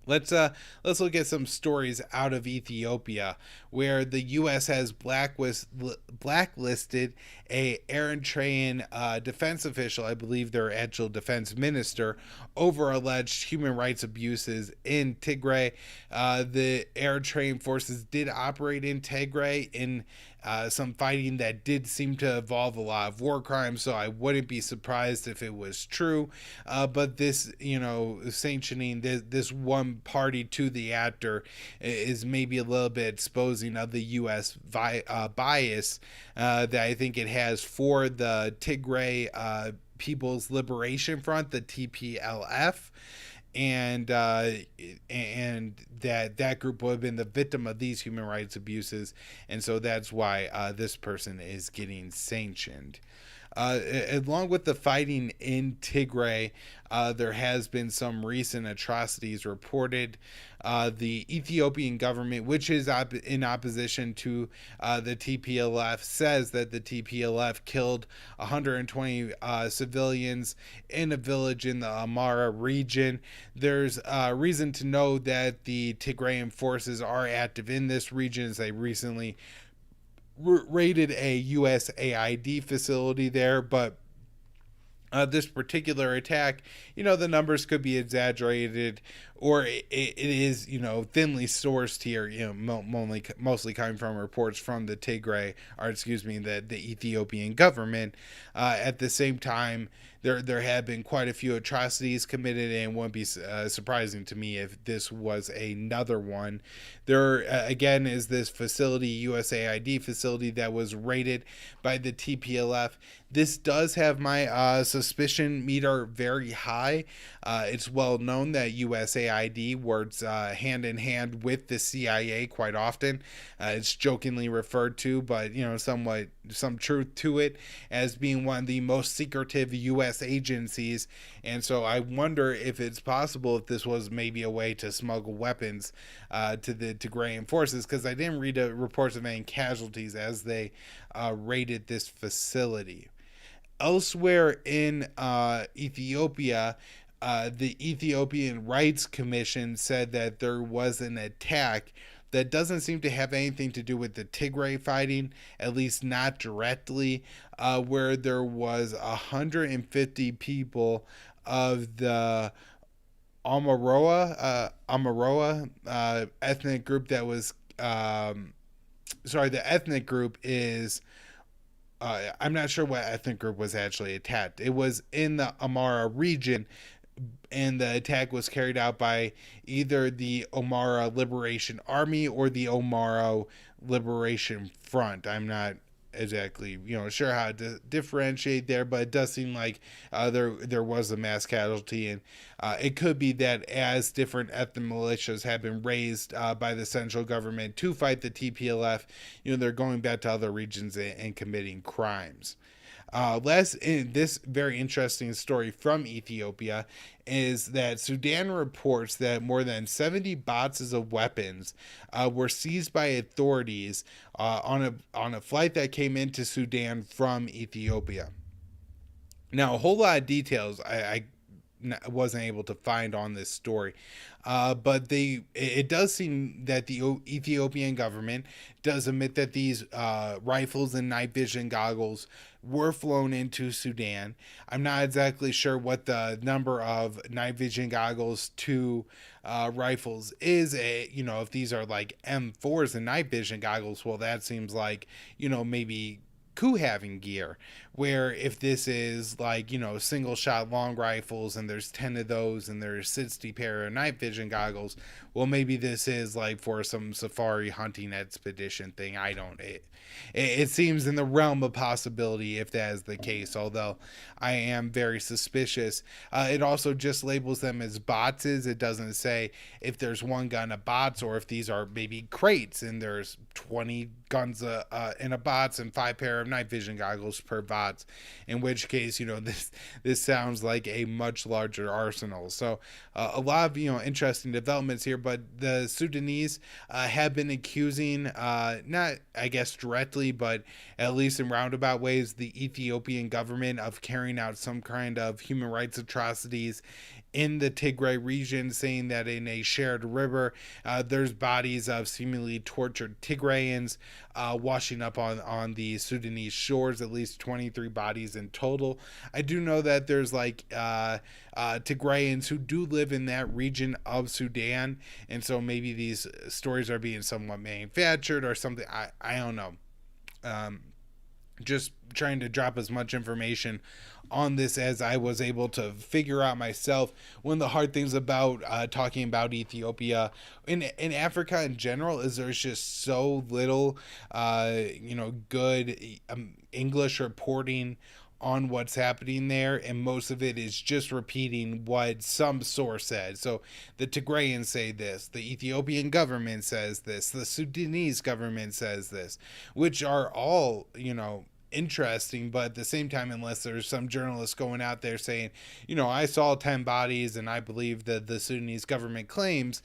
Let's look at some stories out of Ethiopia, where the U.S. has blacklisted a Eritrean defense official, I believe their actual defense minister, over alleged human rights abuses in Tigray. The Eritrean forces did operate in Tigray in some fighting that did seem to involve a lot of war crimes, so I wouldn't be surprised if it was true. But this, sanctioning this one party to the actor is maybe a little bit exposing of the U.S. Bias that I think it has for the Tigray People's Liberation Front, the TPLF, and that group would have been the victim of these human rights abuses, and so that's why this person is getting sanctioned. Along with the fighting in Tigray, there has been some recent atrocities reported. The Ethiopian government, which is in opposition to the TPLF, says that the TPLF killed 120 civilians in a village in the Amara region. There's reason to know that the Tigrayan forces are active in this region, as they recently raided a USAID facility there, but this particular attack, the numbers could be exaggerated, or it is, thinly sourced here, mostly coming from reports from the Tigray, or excuse me, the Ethiopian government. At the same time, there have been quite a few atrocities committed, and it wouldn't be surprising to me if this was another one. There, again, is this facility, USAID facility, that was raided by the TPLF. This does have my suspicion meter very high. It's well known that USAID works hand in hand with the CIA quite often. It's jokingly referred to, but somewhat some truth to it, as being one of the most secretive U.S. agencies. And so I wonder if it's possible if this was maybe a way to smuggle weapons to the Tigrayan forces, because I didn't read reports of any casualties as they raided this facility. Elsewhere in Ethiopia, the Ethiopian Rights Commission said that there was an attack that doesn't seem to have anything to do with the Tigray fighting, at least not directly, where there was 150 people of the Amaroa ethnic group that was, the ethnic group is, I'm not sure what ethnic group was actually attacked. It was in the Amara region, and the attack was carried out by either the Omara Liberation Army or the Omara Liberation Front. I'm not exactly sure how to differentiate there, but it does seem like there was a mass casualty, and it could be that as different ethnic militias have been raised by the central government to fight the TPLF, they're going back to other regions and committing crimes. Last, in this very interesting story from Ethiopia, is that Sudan reports that more than 70 boxes of weapons were seized by authorities on a flight that came into Sudan from Ethiopia. Now, a whole lot of details I wasn't able to find on this story. But it does seem that the Ethiopian government does admit that these rifles and night vision goggles were flown into Sudan. I'm not exactly sure what the number of night vision goggles to rifles is. If these are like M4s and night vision goggles, well, that seems like, maybe coup having gear, where if this is like single shot long rifles and there's 10 of those and there's 60 pair of night vision goggles, well, maybe this is like for some safari hunting expedition thing. I don't it seems in the realm of possibility if that is the case, although I am very suspicious. It also just labels them as boxes. It doesn't say if there's one gun of bots or if these are maybe crates and there's 20 guns in a box and 5 pair of night vision goggles per bots, in which case this sounds like a much larger arsenal. So a lot of interesting developments here, but the Sudanese have been accusing, not I guess directly, but at least in roundabout ways, the Ethiopian government of carrying out some kind of human rights atrocities in the Tigray region, saying that in a shared river, there's bodies of seemingly tortured Tigrayans washing up on the Sudanese shores, at least 23 bodies in total. I do know that there's like Tigrayans who do live in that region of Sudan, and so maybe these stories are being somewhat manufactured or something. I don't know. Um, just trying to drop as much information on this as I was able to figure out myself. One of the hard things about talking about Ethiopia in Africa in general is there's just so little, good English reporting on what's happening there, and most of it is just repeating what some source said. So the Tigrayans say this, the Ethiopian government says this, the Sudanese government says this, which are all, interesting, but at the same time, unless there's some journalist going out there saying, I saw 10 bodies and I believe that the Sudanese government claims,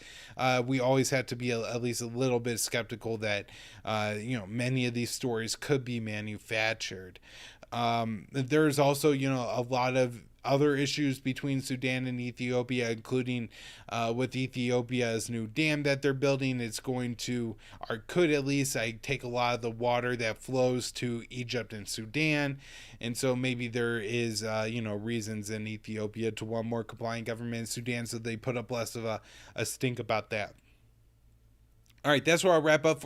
we always have to be at least a little bit skeptical that many of these stories could be manufactured. There's also a lot of other issues between Sudan and Ethiopia, including with Ethiopia's new dam that they're building. It's going to, or could at least, take a lot of the water that flows to Egypt and Sudan. And so maybe there is, reasons in Ethiopia to want more compliant government in Sudan, so they put up less of a stink about that. All right, that's where I'll wrap up